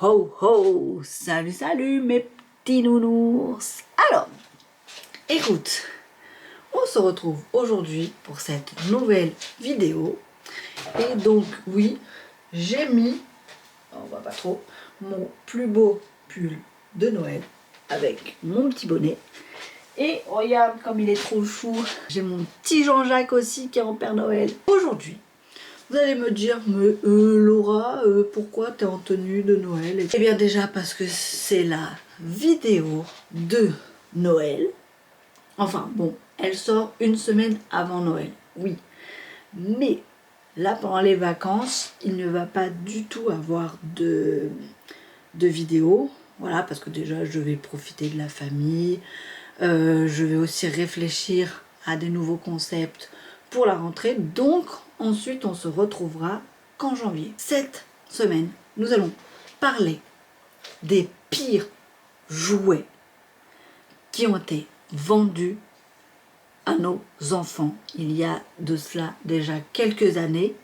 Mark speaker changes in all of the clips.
Speaker 1: ho ho! Salut salut mes petits nounours! Alors, écoute, on se retrouve aujourd'hui pour cette nouvelle vidéo. Et donc oui, j'ai mis, on voit pas trop, mon plus beau pull de Noël avec mon petit bonnet. Et regarde comme il est trop chou. J'ai mon petit Jean-Jacques aussi qui est en Père Noël. Aujourd'hui, vous allez me dire, mais Laura, pourquoi tu es en tenue de Noël? Eh bien déjà parce que c'est la vidéo de Noël. Enfin bon, elle sort une semaine avant Noël, oui. Mais là, pendant les vacances, il ne va pas du tout avoir de vidéo. Voilà, parce que déjà, je vais profiter de la famille. Je vais aussi réfléchir à des nouveaux concepts pour la rentrée. Donc, ensuite, on se retrouvera qu'en janvier. Cette semaine, nous allons parler des pires jouets qui ont été vendus à nos enfants il y a de cela déjà quelques années.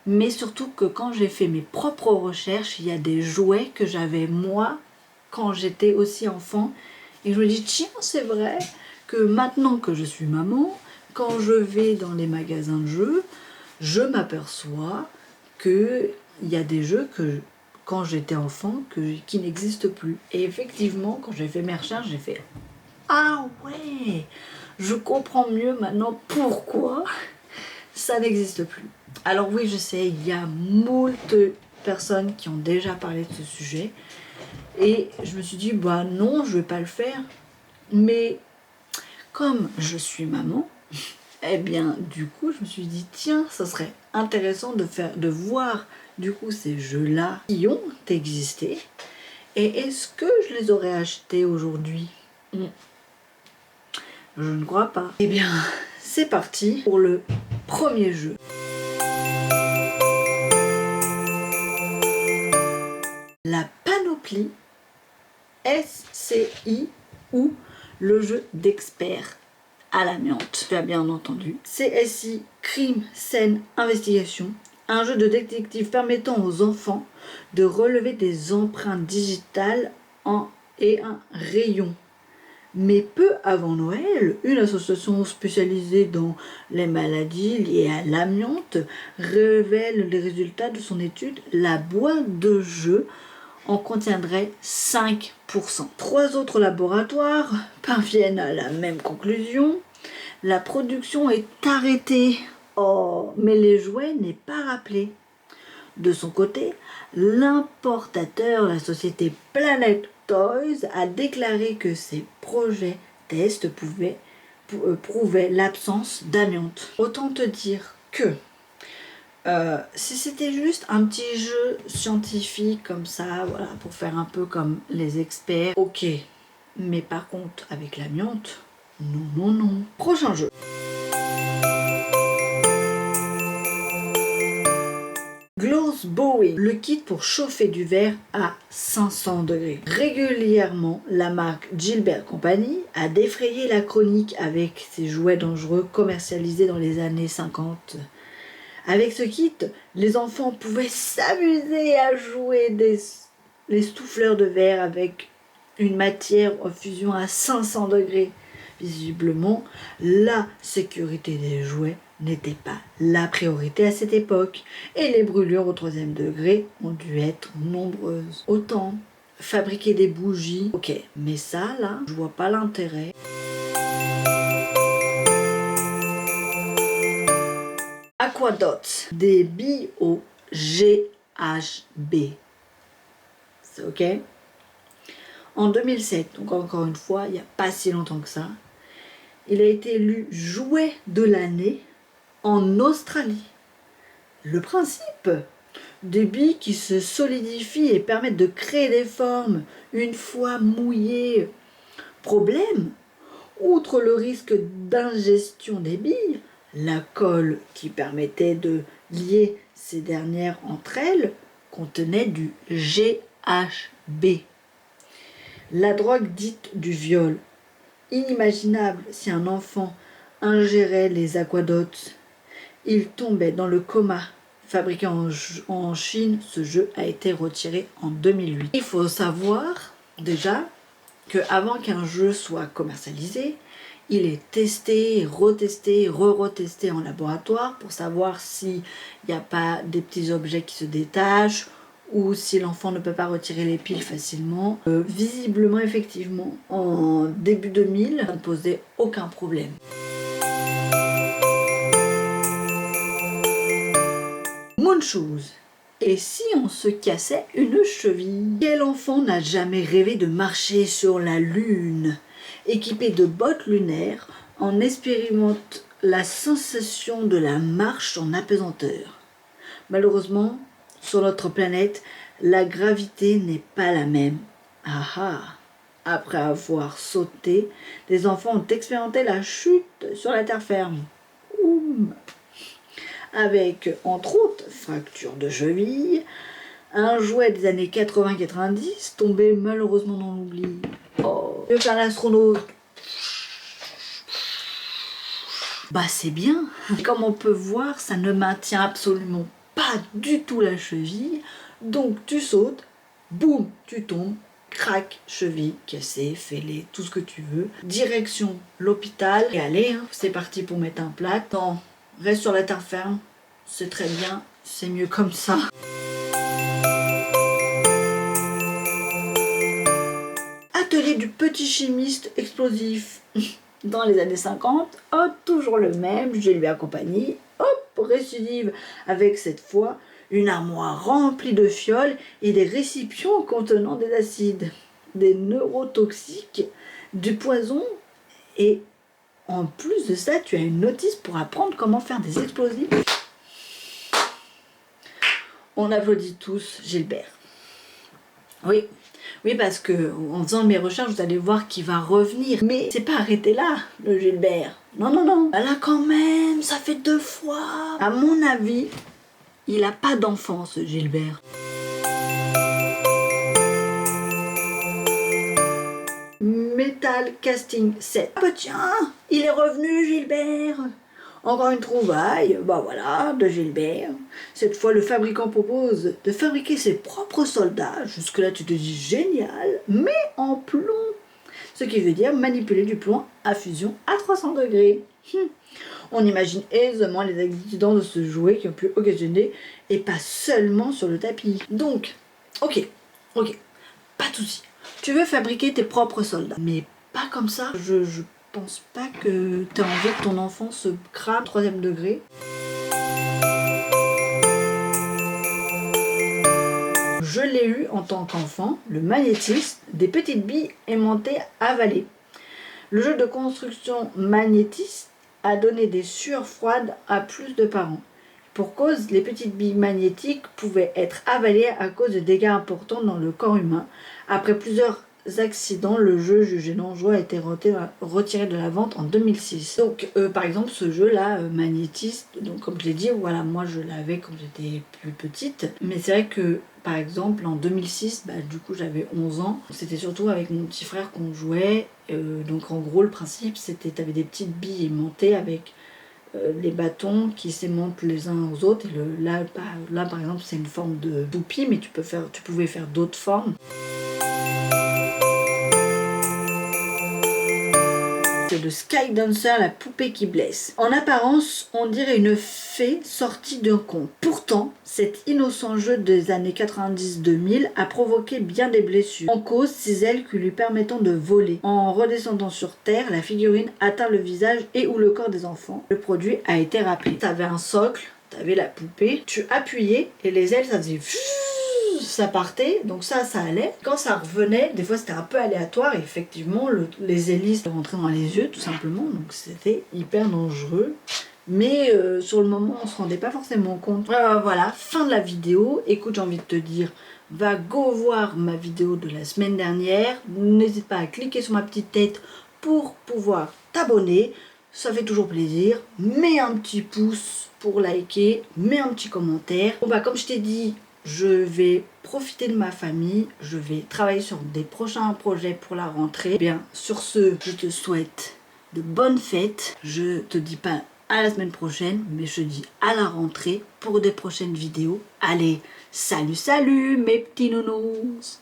Speaker 1: Mais surtout que quand j'ai fait mes propres recherches, il y a des jouets que j'avais moi quand j'étais aussi enfant. Et je me dis, tiens, c'est vrai que maintenant que je suis maman, quand je vais dans les magasins de jeux, je m'aperçois qu'il y a des jeux que, quand j'étais enfant, qui n'existent plus. Et effectivement, quand j'ai fait mes recherches, j'ai fait, ah ouais, je comprends mieux maintenant pourquoi ça n'existe plus. Alors oui, je sais, il y a moult personnes qui ont déjà parlé de ce sujet. Et je me suis dit, bah non, je vais pas le faire. Mais comme je suis maman, eh bien du coup, je me suis dit, tiens, ça serait intéressant de voir du coup ces jeux-là qui ont existé. Et est-ce que je les aurais achetés aujourd'hui? Je ne crois pas. Eh bien, c'est parti pour le premier jeu. La panoplie SCI ou le jeu d'expert à l'amiante. Tu as bien entendu. CSI, crime, scène, investigation. Un jeu de détective permettant aux enfants de relever des empreintes digitales et un rayon. Mais peu avant Noël, une association spécialisée dans les maladies liées à l'amiante révèle les résultats de son étude. La boîte de jeu en contiendrait 5%. 3 autres laboratoires parviennent à la même conclusion. La production est arrêtée. Oh, mais les jouets n'est pas rappelé. De son côté, l'importateur, la société Planet Toys, a déclaré que ses projets tests prouvaient l'absence d'amiante. Autant te dire que si c'était juste un petit jeu scientifique comme ça, voilà, pour faire un peu comme les experts, ok. Mais par contre, avec l'amiante, non, non, non. Prochain jeu. Gloss Bowie, le kit pour chauffer du verre à 500 degrés. Régulièrement, la marque Gilbert Company a défrayé la chronique avec ses jouets dangereux commercialisés dans les années 50. Avec ce kit, les enfants pouvaient s'amuser à jouer les souffleurs de verre avec une matière en fusion à 500 degrés. Visiblement, la sécurité des jouets n'était pas la priorité à cette époque et les brûlures au 3e degré ont dû être nombreuses. Autant fabriquer des bougies, ok, mais ça là, je vois pas l'intérêt. Aquadots, des billes au GHB. C'est ok? En 2007, donc encore une fois, il n'y a pas si longtemps que ça, il a été élu jouet de l'année en Australie. Le principe, des billes qui se solidifient et permettent de créer des formes une fois mouillées. Problème, outre le risque d'ingestion des billes, la colle qui permettait de lier ces dernières entre elles contenait du GHB. La drogue dite du viol. Inimaginable si un enfant ingérait les aquadots. Il tombait dans le coma fabriqué en Chine, ce jeu a été retiré en 2008. Il faut savoir déjà qu'avant qu'un jeu soit commercialisé, il est testé, retesté, re-retesté en laboratoire pour savoir s'il n'y a pas des petits objets qui se détachent ou si l'enfant ne peut pas retirer les piles facilement. Visiblement, effectivement, en début 2000, ça ne posait aucun problème. Moonshoes. Et si on se cassait une cheville? Quel enfant n'a jamais rêvé de marcher sur la lune? Équipé de bottes lunaires, on expérimente la sensation de la marche en apesanteur. Malheureusement, sur notre planète, la gravité n'est pas la même. Ah ah! Après avoir sauté, les enfants ont expérimenté la chute sur la terre ferme. Oum. Avec, entre autres, fracture de cheville, un jouet des années 80-90 tombé malheureusement dans l'oubli. Oh, je vais faire l'astronaute. Bah c'est bien. Comme on peut voir, ça ne maintient absolument pas du tout la cheville. Donc tu sautes, boum, tu tombes, crac, cheville cassée, fêlée, tout ce que tu veux. Direction l'hôpital. Et allez, hein, c'est parti pour mettre un plat. Non, reste sur la terre ferme. C'est très bien, c'est mieux comme ça. Atelier du petit chimiste explosif. Dans les années 50, hop, toujours le même, je lui accompagne, hop, récidive, avec cette fois une armoire remplie de fioles et des récipients contenant des acides, des neurotoxiques, du poison, et en plus de ça, tu as une notice pour apprendre comment faire des explosifs. On applaudit tous Gilbert. Oui. Oui, parce que en faisant mes recherches, vous allez voir qu'il va revenir. Mais c'est pas arrêté là, le Gilbert. Non, non, non. Là, quand même, ça fait 2 fois. À mon avis, il a pas d'enfant, ce Gilbert. Metal Casting 7. Ah bah tiens, il est revenu, Gilbert. Encore une trouvaille, bah voilà, de Gilbert. Cette fois, le fabricant propose de fabriquer ses propres soldats. Jusque-là, tu te dis génial, mais en plomb. Ce qui veut dire manipuler du plomb à fusion à 300 degrés. On imagine aisément les accidents de ce jouet qui ont pu occasionner, et pas seulement sur le tapis. Donc, ok, pas de souci. Tu veux fabriquer tes propres soldats, mais pas comme ça. Je pense pas que tu as envie que ton enfant se crame 3e degré. Je l'ai eu en tant qu'enfant, le magnétisme, des petites billes aimantées avalées. Le jeu de construction magnétiste a donné des sueurs froides à plus de parents. Pour cause, les petites billes magnétiques pouvaient être avalées à cause de dégâts importants dans le corps humain. Après plusieurs accidents, le jeu jugé dangereux a été retiré de la vente en 2006. Donc par exemple ce jeu là, magnétiste, donc comme je l'ai dit, voilà, moi je l'avais quand j'étais plus petite, mais c'est vrai que par exemple en 2006, du coup j'avais 11 ans, c'était surtout avec mon petit frère qu'on jouait, donc en gros le principe c'était, t'avais des petites billes aimantées avec les bâtons qui s'aimantent les uns aux autres, et là par exemple c'est une forme de toupie, mais tu pouvais faire d'autres formes. C'est le Sky Dancer, la poupée qui blesse. En apparence, on dirait une fée sortie d'un conte. Pourtant, cet innocent jeu des années 90-2000 a provoqué bien des blessures. En cause, ces ailes qui lui permettant de voler. En redescendant sur terre, la figurine atteint le visage et ou le corps des enfants. Le produit a été râpé. T'avais un socle, t'avais la poupée, tu appuyais et les ailes, ça faisait... ça partait, donc ça allait. Quand ça revenait, des fois c'était un peu aléatoire, et effectivement les hélices rentraient dans les yeux tout simplement, donc c'était hyper dangereux. Mais sur le moment on se rendait pas forcément compte. Voilà, fin de la vidéo. Écoute, j'ai envie de te dire, va go voir ma vidéo de la semaine dernière. N'hésite pas à cliquer sur ma petite tête pour pouvoir t'abonner. Ça fait toujours plaisir. Mets un petit pouce pour liker, mets un petit commentaire. Bon comme je t'ai dit, je vais profiter de ma famille, je vais travailler sur des prochains projets pour la rentrée. Bien, sur ce, je te souhaite de bonnes fêtes. Je te dis pas à la semaine prochaine, mais je dis à la rentrée pour des prochaines vidéos. Allez, salut salut mes petits nounous!